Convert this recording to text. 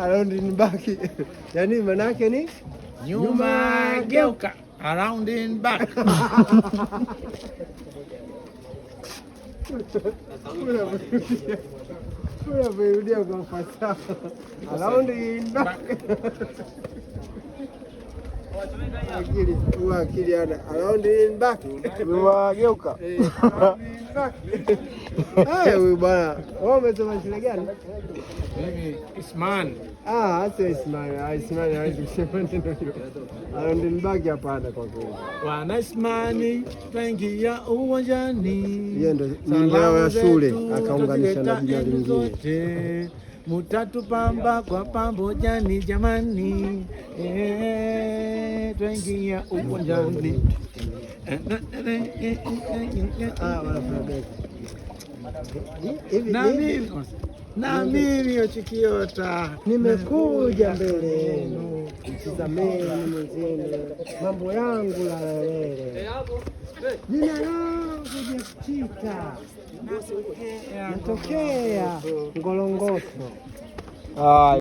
Around in back. Yani manake ni nyuma geuka, around in back. Unarudia kwa fasaha. Around in back. Akili ana around in back. Nyuma geuka. Huyu bwana. Wewe umesoma shule gani? Mimi Isman. Sio Isman. Isman hawezi kusema neno hilo. Around in back hapana kwa kweli. Wana Ismani wengi ya uwanjani. Yeye ndo nyimbo ya shule akaunganisha na jina lingine. Mutatupamba kwa pambojani jamani, twaingia uwanjani. Na mimi Ochikiota nimekuja mbele yenu, mtizameni mwenzenu mambo yangu lalelele. Jina langu Jachita, natokea Ngolongoso.